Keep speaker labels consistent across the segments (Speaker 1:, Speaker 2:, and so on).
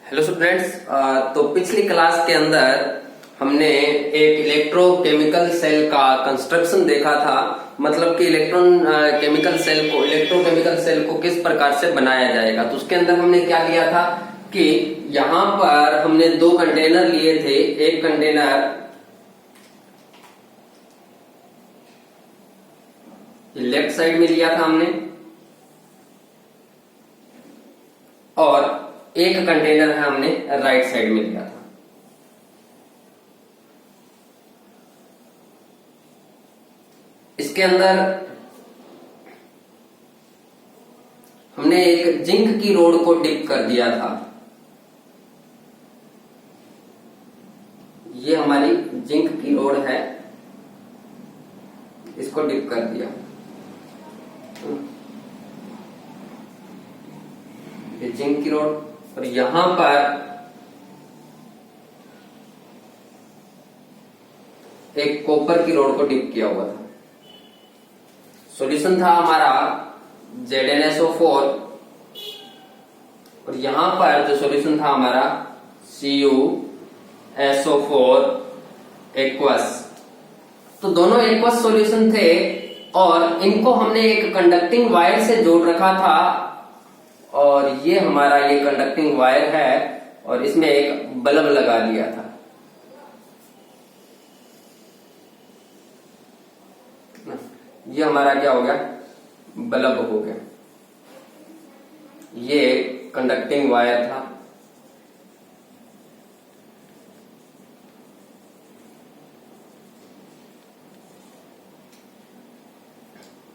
Speaker 1: Hello students. तो पिछली class के अंदर हमने एक इलेक्ट्रोकेमिकल सेल का कंस्ट्रक्शन देखा था। मतलब कि इलेक्ट्रोकेमिकल सेल को किस प्रकार से बनाया जाएगा। तो उसके अंदर हमने क्या लिया था कि यहाँ पर हमने दो कंटेनर लिए थे। एक कंटेनर लेफ्ट साइड में लिया था हमने और एक कंटेनर है हमने राइट साइड में लिया था। इसके अंदर हमने एक जिंक की रोड को डिप कर दिया था। ये हमारी जिंक की रोड है, इसको डिप कर दिया। ये जिंक की रोड और यहां पर एक कॉपर की रोड को डिप किया हुआ था। सॉल्यूशन था हमारा ZnSO4 और यहां पर जो सॉल्यूशन था हमारा CuSO4 एक्वस। तो दोनों एक्वस सॉल्यूशन थे और इनको हमने एक कंडक्टिंग वायर से जोड़ रखा था और ये हमारा ये कंडक्टिंग वायर है और इसमें एक बल्ब लगा दिया था। ये हमारा क्या हो गया, बल्ब हो गया। ये कंडक्टिंग वायर था।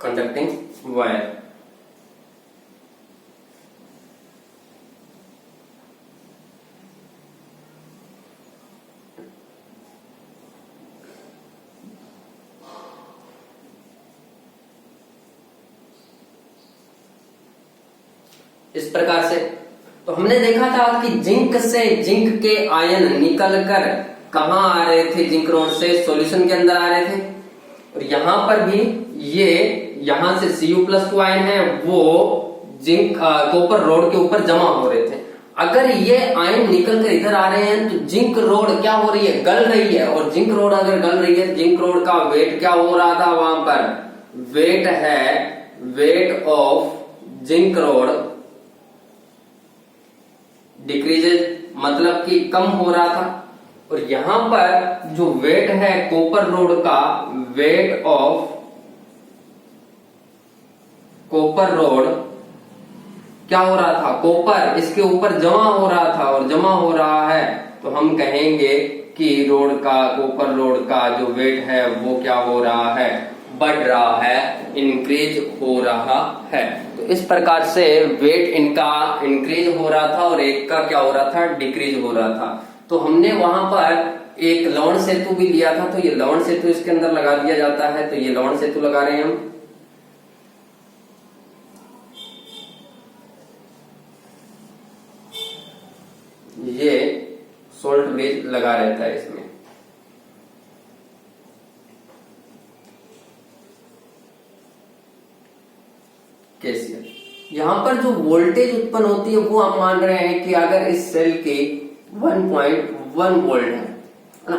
Speaker 1: कंडक्टिंग वायर इस प्रकार से। तो हमने देखा था कि जिंक के आयन निकलकर कहां आ रहे थे, जिंक रोड से सॉल्यूशन के अंदर आ रहे थे। और यहां पर भी ये यहां से Cu+2 आयन है वो जिंक कॉपर रोड के ऊपर जमा हो रहे थे। अगर ये आयन निकल कर इधर आ रहे हैं तो जिंक रोड क्या हो रही है, गल रही है। और जिंक रोड अगर गल रही है, जिंक रोड का वेट क्या हो रहा था वहां पर, वेट है weight of zinc road decreases, मतलब कि कम हो रहा था। और यहां पर जो वेट है कॉपर रोड का, वेट ऑफ कॉपर रोड क्या हो रहा था, कॉपर इसके ऊपर जमा हो रहा था और जमा हो रहा है। तो हम कहेंगे कि रोड का, कॉपर रोड का जो वेट है वो क्या हो रहा है, बढ़ रहा है, इंक्रीज हो रहा है। तो इस प्रकार से वेट इनका इंक्रीज हो रहा था और एक का क्या हो रहा था, डिक्रीज हो रहा था। तो हमने वहां पर एक लवण सेतु भी लिया था। तो ये लवण सेतु इसके अंदर लगा दिया जाता है। तो ये लवण सेतु लगा रहे हैं हम। ये सोल्ट ब्रिज लगा रहता है इसमें। कैसे यहां पर जो वोल्टेज उत्पन्न होती है वो हम मान रहे हैं कि अगर इस सेल की 1.1 वोल्ट है ना,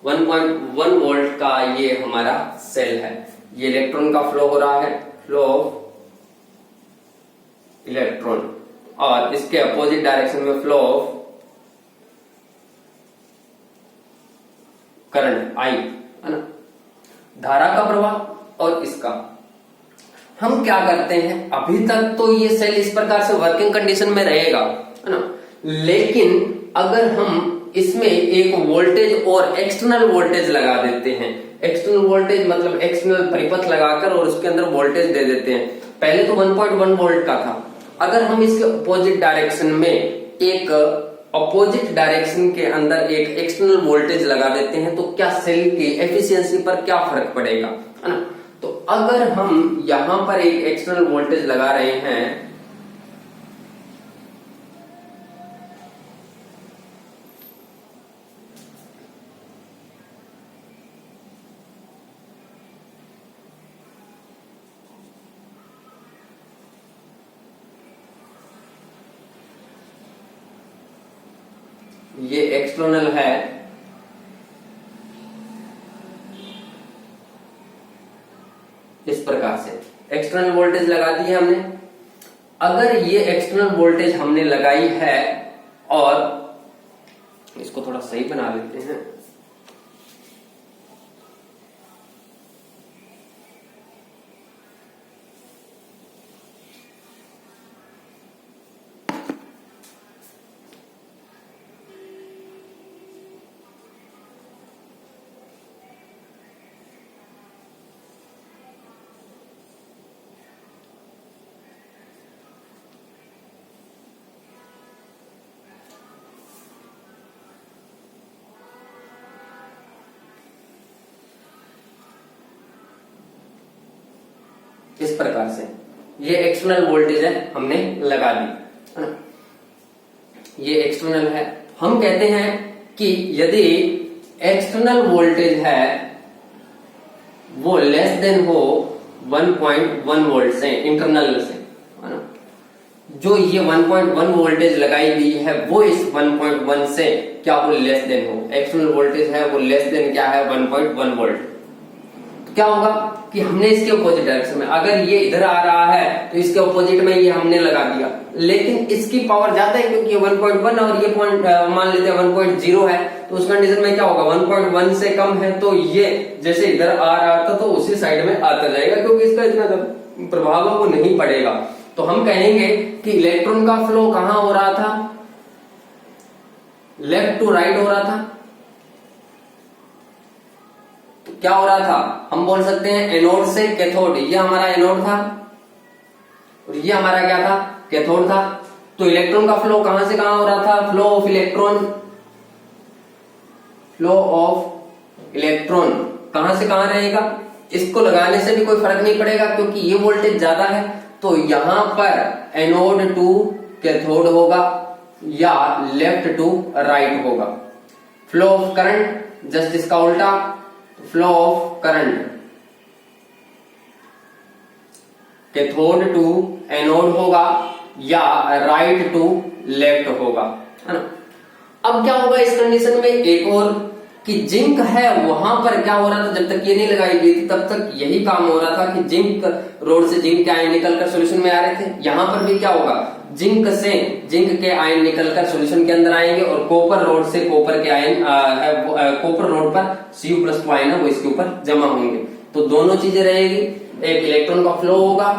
Speaker 1: 1.1 वोल्ट का ये हमारा सेल है। ये इलेक्ट्रॉन का फ्लो हो रहा है, फ्लो ऑफ इलेक्ट्रॉन, और इसके अपोजिट डायरेक्शन में फ्लो ऑफ करंट I है ना, धारा का प्रवाह। और इसका हम क्या करते हैं, अभी तक तो ये सेल इस प्रकार से वर्किंग कंडीशन में रहेगा है ना, लेकिन अगर हम इसमें एक वोल्टेज और एक्सटर्नल वोल्टेज लगा देते हैं, एक्सटर्नल वोल्टेज मतलब एक्सटर्नल परिपथ लगाकर और उसके अंदर वोल्टेज दे देते हैं। पहले तो 1.1 वोल्ट का था। अगर हम इसके अपोजिट डायरेक्शन में एक अपोजिट डायरेक्शन के अंदर एक एक्सटर्नल वोल्टेज लगा देते हैं तो क्या सेल की एफिशिएंसी पर क्या फर्क पड़ेगा, है ना। तो अगर हम यहां पर एक एक्सटर्नल वोल्टेज लगा रहे हैं, ये एक्सटर्नल है, इस प्रकार से एक्सटर्नल वोल्टेज लगा दी है हमने। अगर ये एक्सटर्नल वोल्टेज हमने लगाई है, और इसको थोड़ा सही बना लेते हैं, इस प्रकार से ये एक्सटर्नल वोल्टेज है, हमने लगा दी है ना, ये एक्सटर्नल है। हम कहते हैं कि यदि एक्सटर्नल वोल्टेज है वो लेस देन हो 1.1 वोल्ट से, इंटरनल से, है ना, जो ये 1.1 वोल्टेज लगाई गई है वो इस 1.1 से क्या हो, लेस देन हो। एक्सटर्नल वोल्टेज है वो लेस देन क्या है, 1.1 वोल्ट। तो क्या होगा कि हमने इसके अपोजिट डायरेक्शन में, अगर ये इधर आ रहा है तो इसके अपोजिट में ये हमने लगा दिया, लेकिन इसकी पावर ज्यादा है क्योंकि 1.1 और ये पॉइंट मान लेते हैं 1.0 है, तो उस कंडीशन में क्या होगा, 1.1 से कम है तो ये जैसे इधर आ रहा था तो उसी साइड में आता जाएगा, क्योंकि इसका इतना प्रभाव वो नहीं पड़ेगा। तो हम कहेंगे कि इलेक्ट्रॉन का फ्लो कहां हो रहा था, लेफ्ट टू राइट हो रहा था। तो क्या हो रहा था, हम बोल सकते हैं एनोड से कैथोड, ये हमारा एनोड था और ये हमारा क्या था, कैथोड था। तो इलेक्ट्रॉन का फ्लो कहां से कहां हो रहा था, flow of electron, flow of electron कहां से कहां रहेगा, इसको लगाने से भी कोई फर्क नहीं पड़ेगा क्योंकि ये वोल्टेज ज्यादा है। तो यहां पर एनोड टू कैथोड होगा या लेफ्ट टू राइट होगा। फ्लो ऑफ करंट जस्ट इसका उल्टा, flow of current cathode to anode होगा या राइट टू लेफ्ट होगा, है ना। अब क्या होगा इस कंडीशन में एक और, कि जिंक है वहां पर क्या हो रहा था, जब तक ये नहीं लगाई गई थी तब तक यही काम हो रहा था कि जिंक रोड से जिंक के आयन निकलकर सॉल्यूशन में आ रहे थे। यहां पर भी क्या होगा, जिंक से जिंक के आयन निकलकर सॉल्यूशन के अंदर आएंगे और कॉपर रोड से कॉपर के आयन कॉपर रोड पर Cu+ आयन है वो इसके ऊपर जमा होंगे। तो दोनों चीजें रहेगी, एक इलेक्ट्रॉन का फ्लो होगा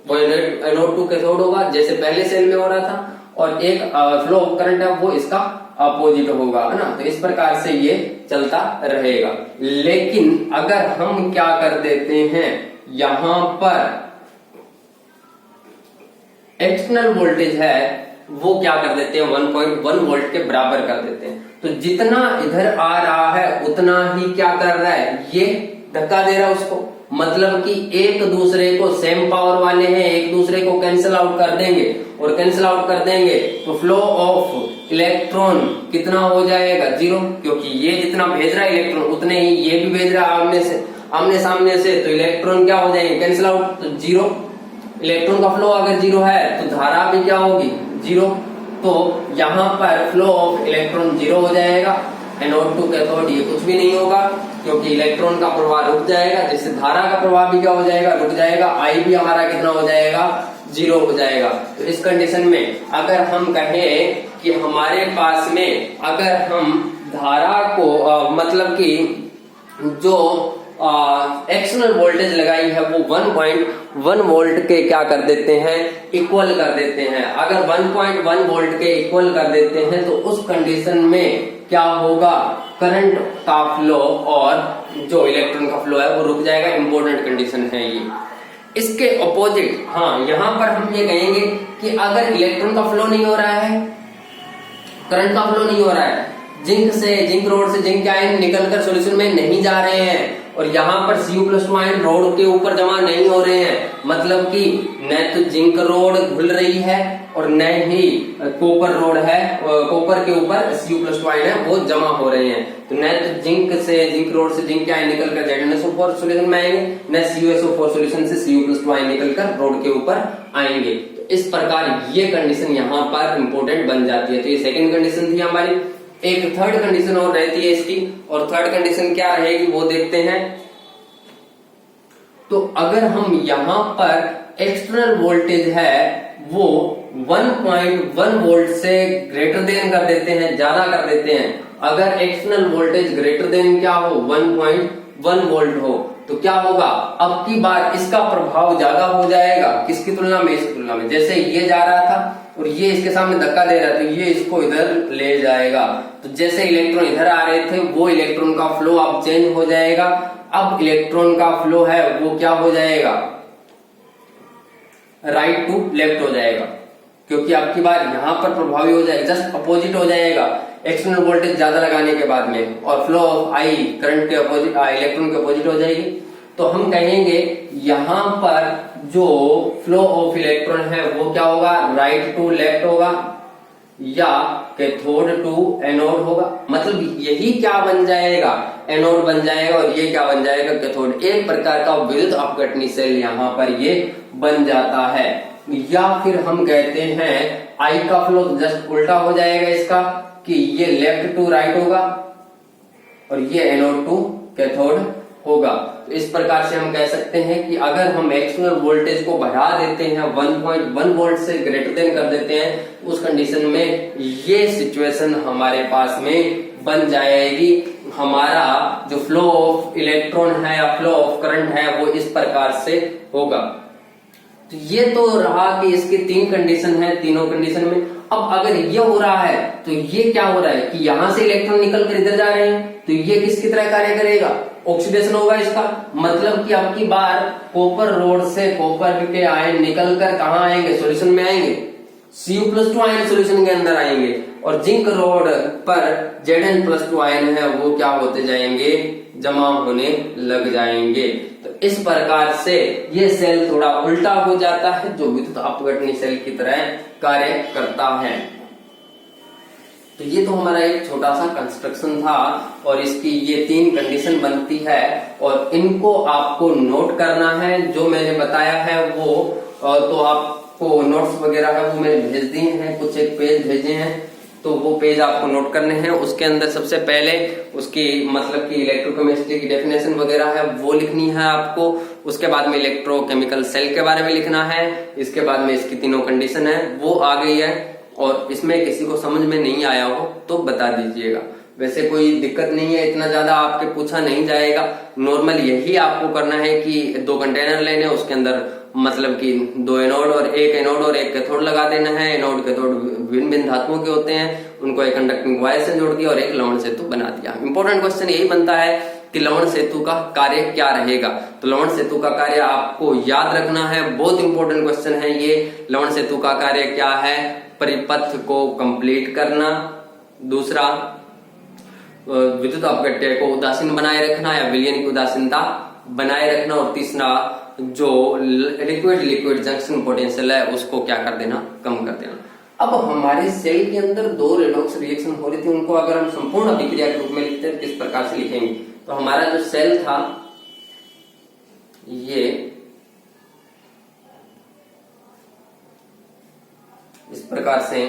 Speaker 1: वो एनोड टू कैथोड होगा जैसे पहले सेल में हो रहा था, और एक फ्लो ऑफ करंट है वो इसका अपोजिट होगा, है ना। तो इस प्रकार से ये चलता रहेगा। लेकिन अगर हम क्या कर देते हैं, यहां पर एक्सटर्नल वोल्टेज है वो क्या कर देते हैं, 1.1 वोल्ट के बराबर कर देते हैं। तो जितना इधर आ रहा है उतना ही क्या कर रहा है, ये धक्का दे रहा है उसको। मतलब कि एक दूसरे को सेम पावर वाले हैं, एक दूसरे को कैंसिल आउट कर देंगे, और कैंसिल आउट कर देंगे तो फ्लो ऑफ इलेक्ट्रॉन कितना हो जाएगा, 0, क्योंकि ये जितना भेज रहा है इलेक्ट्रॉन उतने ही ये भी भेज रहा है आमने सामने से, तो इलेक्ट्रॉन क्या हो जाएंगे, कैंसिल आउट, तो 0। इलेक्ट्रॉन का फ्लो अगर 0 है तो धारा भी क्या होगी, 0। तो यहाँ पर फ्लो ऑफ इलेक्ट्रॉन 0 हो जाएगा, एनोड टू कैथोड ये कुछ भी नहीं होगा क्योंकि इलेक्ट्रॉन का प्रवाह रुक जाएगा, जिससे धारा का प्रवाह भी क्या हो जाएगा, रुक जाएगा। आई भी हमारा कितना हो जाएगा, 0 हो जाएगा। तो इस कंडीशन में अगर हम कहें कि हमारे पास में अगर हम धारा को मतलब कि जो एक्सटर्नल वोल्टेज लगाई है वो 1.1 वोल्ट के क्या कर देते हैं, इक्वल कर देते हैं। अगर 1.1 वोल्ट के इक्वल कर देते हैं तो उस कंडीशन में क्या होगा, करंट का फ्लो और जो इलेक्ट्रॉन का फ्लो है वो रुक जाएगा। इंपॉर्टेंट कंडीशन है ये। इसके अपोजिट यहां पर हम ये कहेंगे कि अगर इलेक्ट्रॉन का फ्लो नहीं हो रहा है, करंट का फ्लो नहीं हो रहा है, जिंक रोड से जिंक के आयन निकलकर सॉल्यूशन में नहीं जा रहे हैं और यहाँ पर Cu+ आयन रोड के ऊपर जमा नहीं हो रहे हैं, मतलब कि न तो जिंक रोड घुल रही है और न ही कॉपर रोड है, कॉपर के ऊपर Cu+ आयन है वो जमा हो रहे हैं। तो न तो जिंक रोड से जिंक के आयन निकलकर ZnSO4 सॉल्यूशन में आएंगे, न CuSO4 सॉल्यूशन से Cu+ आयन निकलकर रोड के ऊपर आएंगे। तो इस प्रकार ये कंडीशन यहाँ पर इंपोर्टेंट बन जाती है। तो ये सेकंड कंडीशन थी हमारी। एक थर्ड कंडीशन और रहती है इसकी, और थर्ड कंडीशन क्या रहेगी वो देखते हैं। तो अगर हम यहां पर एक्सटर्नल वोल्टेज है वो 1.1 वोल्ट से ग्रेटर देन कर देते हैं, ज्यादा कर देते हैं। अगर एक्सटर्नल वोल्टेज ग्रेटर देन क्या हो, 1.1 वोल्ट हो, तो क्या होगा, अब की बार इसका प्रभाव ज्यादा हो जाएगा किसकी तुलना में, इसकी तुलना में। जैसे ये जा रहा था और ये इसके सामने धक्का दे रहा था, तो ये इसको इधर ले जाएगा। तो जैसे इलेक्ट्रॉन इधर आ रहे थे वो इलेक्ट्रॉन का फ्लो अब चेंज हो जाएगा। अब इलेक्ट्रॉन का फ्लो है वो क्या हो जाएगा, राइट टू लेफ्ट हो जाएगा, क्योंकि आपकी बार यहां पर प्रभावी हो जाएगा, जस्ट अपोजिट हो जाएगा एक्सटर्नल वोल्टेज ज्यादा लगाने के बाद में, और फ्लो ऑफ आई करंट के अपोजिट, इलेक्ट्रॉन के अपोजिट हो जाएगी। तो हम कहेंगे यहां पर जो फ्लो ऑफ इलेक्ट्रॉन है वो क्या होगा, राइट टू लेफ्ट होगा या कैथोड टू एनोड होगा। मतलब यही क्या बन जाएगा, एनोड बन जाएगा, और ये क्या बन जाएगा, कैथोड। एक प्रकार का विद्युत अपघटनी सेल यहाँ पर ये बन जाता है। या फिर हम कहते हैं आई का फ्लो जस्ट उल्टा हो जाएगा इसका, कि ये लेफ्ट टू राइट होगा और ये एनोड टू कैथोड होगा। तो इस प्रकार से हम कह सकते हैं कि अगर हम एक्सटर्नल वोल्टेज को बढ़ा देते हैं 1.1 वोल्ट से ग्रेटर देन कर देते हैं, उस कंडीशन में ये सिचुएशन हमारे पास में बन जाएगी। हमारा जो फ्लो ऑफ इलेक्ट्रॉन है या फ्लो ऑफ करंट है वो इस प्रकार से होगा। तो ये तो रहा कि इसके तीन कंडीशन है, तीनों कंडीशन में। अब अगर ये हो रहा है तो ये क्या हो रहा है कि यहां से इलेक्ट्रॉन निकल कर इधर जा रहे हैं, तो ये किसकी तरह कार्य करेगा, ऑक्सीडेशन होगा इसका। मतलब कि अब की बार कॉपर रोड से कॉपर के आयन निकल कर कहां आएंगे, सॉल्यूशन में आएंगे, Cu+2 आयन सॉल्यूशन के अंदर आएंगे, और जिंक रोड पर Zn+2 आयन है वो क्या होते जाएंगे, जमा होने लग जाएंगे। तो इस प्रकार से ये सेल थोड़ा उल्टा हो जाता है, जो विद्युत अपघटनी सेल की तरह कार्य करता है। तो ये तो हमारा एक छोटा सा कंस्ट्रक्शन था, और इसकी ये तीन कंडीशन बनती है, और इनको आपको नोट करना है। जो मैंने बताया है वो तो आपको नोट्स वगैरह है वो मैंने भेज दिए हैं, कुछ एक पेज भेजे हैं, तो वो पेज आपको नोट करने हैं। उसके अंदर सबसे पहले उसकी मतलब कि इलेक्ट्रोकेमिस्ट्री की डेफिनेशन वगैरह है वो लिखनी है आपको। उसके बाद में इलेक्ट्रोकेमिकल सेल के बारे में लिखना है। इसके बाद में इसकी तीनों कंडीशन है वो आ गई है, और इसमें किसी को समझ में नहीं आया हो तो बता दीजिएगा। वैसे कोई दिक्कत नहीं है, इतना ज्यादा आपके पूछा नहीं जाएगा। नॉर्मल यही आपको करना है कि 2 कंटेनर लेने, उसके अंदर मतलब कि 2 एनोड और एक कैथोड लगा देना है। एनोड कैथोड भिन्न भिन्न धातुओं के होते हैं, उनको एक कंडक्टिंग वायर से जोड़ दिया और एक लवण सेतु बना दिया। इंपॉर्टेंट क्वेश्चन यही बनता है कि लवण सेतु का कार्य क्या रहेगा। तो लवण सेतु का कार्य आपको याद रखना है, बहुत इंपॉर्टेंट क्वेश्चन है ये। लवण सेतु का कार्य क्या है, परिपथ को कंप्लीट करना, दूसरा विद्युत अपघट्य को उदासीन बनाए रखना या विलयन की उदासीनता बनाए रखना, और तीसरा जो लिक्विड जंक्शन पोटेंशियल है उसको क्या कर देना, कम कर देना। अब हमारे सेल के अंदर 2 रेडॉक्स रिएक्शन हो रही थी, उनको अगर हम संपूर्ण अभिक्रिया के रूप में लिखते हैं किस प्रकार से लिखेंगे। तो हमारा जो सेल था ये इस प्रकार से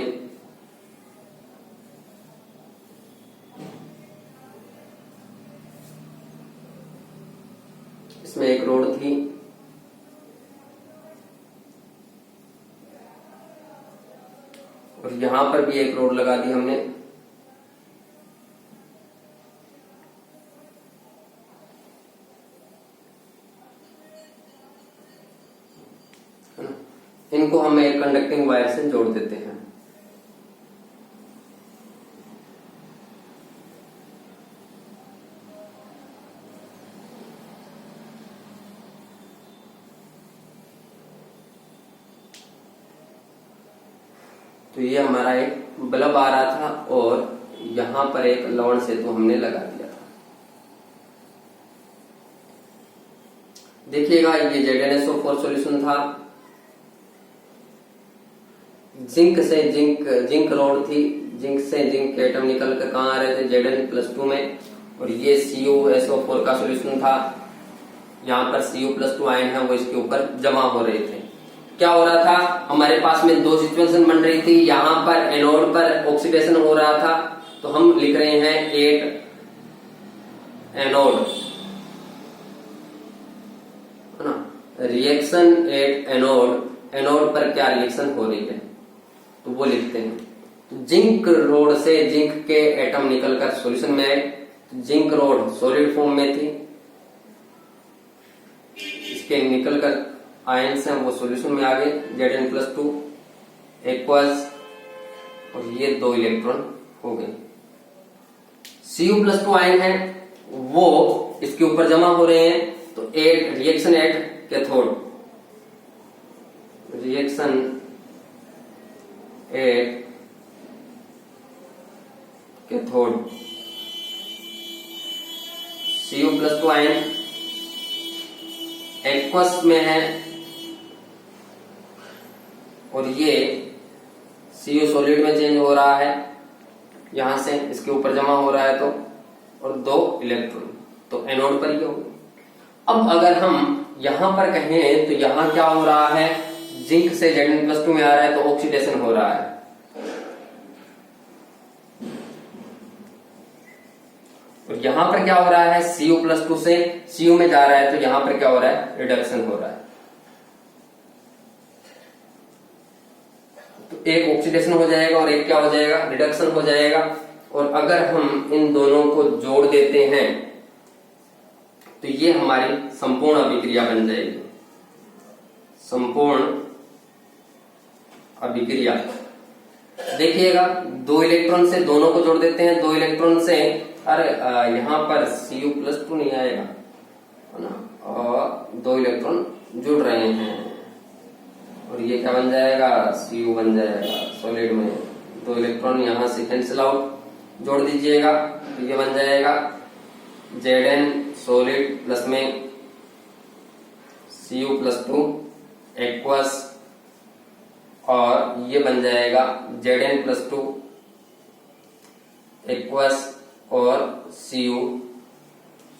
Speaker 1: इसमें एक रोड थी, और यहां पर भी एक रोड लगा दी हमने। इनको हम एक कंडक्टिंग वायर से जोड़ देते हैं। तो ये हमारा एक बल्ब आ रहा था, और यहां पर एक लवण सेतु हमने लगा दिया था। देखिएगा ये ZnSO4 सॉल्यूशन था। जिंक रोड थी, जिंक से जिंक एटम निकल कर कहां आ रहे थे, Zn+2 में, और ये CuSO4 का सॉल्यूशन था। यहाँ पर Cu+2 आयन है वो इसके ऊपर जमा हो रहे थे। क्या हो रहा था, हमारे पास में 2 सिचुएशन बन रही थी। यहाँ पर एनोड पर ऑक्सीडेशन हो रहा था, तो हम लिख रहे हैं 8 एनोड, है ना। रिएक्शन एट एनोड, एनोड पर क्या रिएक्शन हो रही है तो वो लिखते हैं। तो जिंक रोड से जिंक के एटम निकलकर सॉल्यूशन में आए। तो जिंक रोड सॉलिड फॉर्म में थी, इसके निकलकर आयंस हैं वो सॉल्यूशन में आ गए, Zn+2 एक्वस, और ये 2 इलेक्ट्रॉन हो गए। Cu+2 आयन है वो इसके ऊपर जमा हो रहे हैं। तो at reaction at cathode, reaction at cathode, Cu+2 ion aqueous में है और ये Cu सॉलिड में चेंज हो रहा है, यहां से इसके ऊपर जमा हो रहा है, तो और 2 इलेक्ट्रॉन तो एनोड पर ही होगा। अब अगर हम यहां पर कहें तो यहां क्या हो रहा है, जिंक से Zn+2 में आ रहा है तो ऑक्सीडेशन हो रहा है, और यहां पर क्या हो रहा है, Cu+2 से Cu में जा रहा है तो यहां पर क्या हो रहा है, रिडक्शन हो रहा है। तो एक ऑक्सीडेशन हो जाएगा और एक क्या हो जाएगा, रिडक्शन हो जाएगा। और अगर हम इन दोनों को जोड़ देते हैं तो ये हमारी संपूर्ण अभिक्रिया बन जाएगी, संपूर्ण अभिक्रिया। देखिएगा 2 इलेक्ट्रॉन से दोनों को जोड़ देते हैं, 2 इलेक्ट्रॉन से, अरे यहां पर Cu+2 नहीं आएगा, है ना, और 2 इलेक्ट्रॉन जुड़ रहे हैं और ये क्या बन जाएगा, Cu बन जाएगा सॉलिड में। 2 इलेक्ट्रॉन यहां से कैंसिल आउट, जोड़ दीजिएगा तो ये बन जाएगा Zn सॉलिड प्लस में Cu+2 एक्वस, और ये बन जाएगा Zn+2 एक्वस और Cu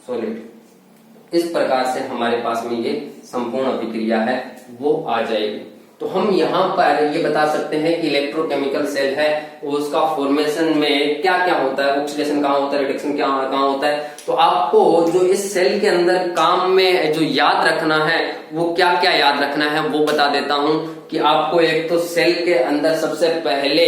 Speaker 1: सॉलिड। इस प्रकार से हमारे पास में ये संपूर्ण अभिक्रिया है वो आ जाएगी। तो हम यहाँ पर ये बता सकते हैं कि इलेक्ट्रोकेमिकल सेल है उसका फॉर्मेशन में क्या क्या होता है, ऑक्सीडेशन कहाँ होता है, रिडक्शन कहाँ होता है। तो आपको जो इस सेल के अंदर काम में जो याद रखना है वो क्या क्या याद रखना है वो बता देता हूं कि आपको एक तो सेल के अंदर सबसे पहले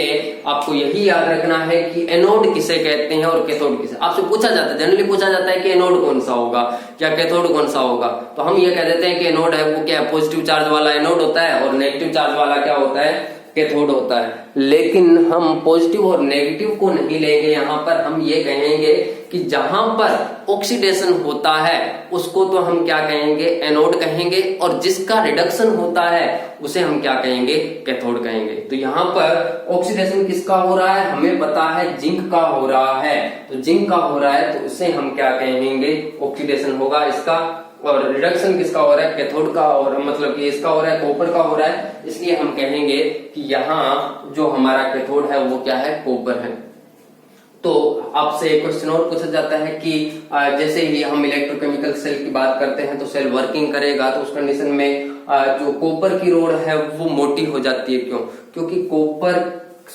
Speaker 1: आपको यही याद रखना है कि एनोड किसे कहते हैं और कैथोड किसे। आपसे पूछा जाता है, जनरली पूछा जाता है कि एनोड कौन सा होगा या कैथोड कौन सा होगा, तो हम ये कह देते हैं कि एनोड है वो क्या है, पॉजिटिव चार्ज वाला एनोड होता है और नेगेटिव चार्ज वाला क्या होता है, कैथोड होता है। लेकिन हम पॉजिटिव और नेगेटिव को नहीं लेंगे, यहाँ पर हम ये कहेंगे कि जहां पर ऑक्सीडेशन होता है उसको तो हम क्या कहेंगे, एनोड कहेंगे, और जिसका रिडक्शन होता है उसे हम क्या कहेंगे, कैथोड कहेंगे। तो यहाँ पर ऑक्सीडेशन किसका हो रहा है, हमें पता है जिंक का हो रहा है, तो जिंक का हो रहा है तो उसे हम क्या कहेंगे, ऑक्सीडेशन होगा इसका। और रिडक्शन किसका हो रहा है, कैथोड का, और मतलब कि इसका हो रहा है, कॉपर का हो रहा है, इसलिए हम कहेंगे कि यहाँ जो हमारा कैथोड है वो क्या है, कॉपर है। तो आपसे एक क्वेश्चन और पूछा जाता है कि जैसे ही हम इलेक्ट्रोकेमिकल सेल की बात करते हैं तो सेल वर्किंग करेगा, तो उस कंडीशन में जो कॉपर की रोड है वो मोटी हो जाती है। क्यों? क्योंकि कॉपर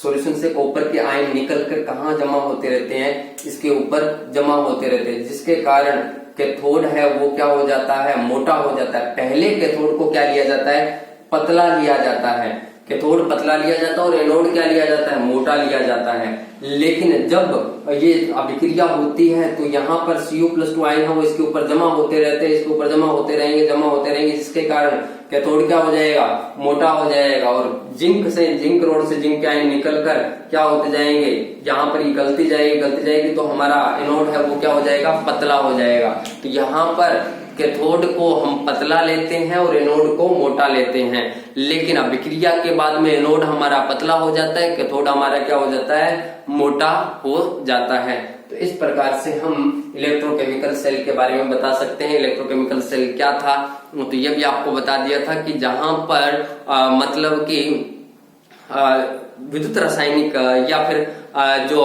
Speaker 1: सॉल्यूशन से कॉपर के आयन निकल कर कहाँ जमा होते रहते हैं, इसके ऊपर जमा होते रहते हैं, जिसके कारण कैथोड है वो क्या हो जाता है, मोटा हो जाता है। पहले कैथोड को क्या लिया जाता है, पतला लिया जाता है, कैथोड पतला लिया जाता है और एनोड क्या लिया जाता है, मोटा लिया जाता है। लेकिन जब ये अभिक्रिया होती है तो यहाँ पर Cu+2 आयन है वो इसके ऊपर जमा होते रहते हैं, इसके ऊपर जमा होते रहेंगे, जिसके कारण कैथोड क्या हो जाएगा, मोटा हो जाएगा, और जिंक रोड से जिंक के आयन निकलकर क्या होते जाएंगे, यहाँ पर ये गलती जाएगी तो हमारा एनोड है वो क्या हो जाएगा, पतला हो जाएगा। तो यहाँ पर कैथोड को हम पतला लेते हैं और एनोड को मोटा लेते हैं, लेकिन अभिक्रिया के बाद में एनोड हमारा पतला हो जाता है, कैथोड हमारा क्या हो जाता है, मोटा हो जाता है। तो इस प्रकार से हम इलेक्ट्रोकेमिकल सेल के बारे में बता सकते हैं। इलेक्ट्रोकेमिकल सेल क्या था, तो ये भी आपको बता दिया था कि जहां पर मतलब कि विद्युत रासायनिक या फिर जो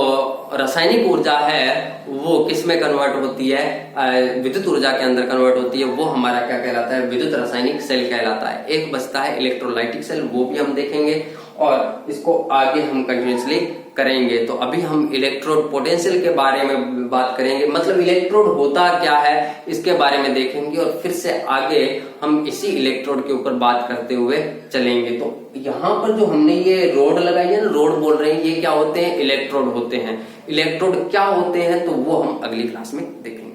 Speaker 1: रासायनिक ऊर्जा है वो किस में कन्वर्ट होती है, विद्युत ऊर्जा के अंदर कन्वर्ट होती है, वो हमारा क्या कहलाता है, विद्युत रासायनिक सेल कहलाता है। एक बचता है इलेक्ट्रोलाइटिक सेल, वो भी हम देखेंगे और इसको आगे हम कंटिन्यूसली करेंगे। तो अभी हम इलेक्ट्रोड पोटेंशियल के बारे में बात करेंगे, मतलब इलेक्ट्रोड होता क्या है इसके बारे में देखेंगे और फिर से आगे हम इसी इलेक्ट्रोड के ऊपर बात करते हुए चलेंगे। तो यहाँ पर जो हमने ये रोड लगाई है ना, रोड बोल रहे हैं, ये क्या होते हैं? इलेक्ट्रोड होते हैं। इलेक्ट्रोड क्या होते हैं तो वो हम अगली क्लास में देखेंगे।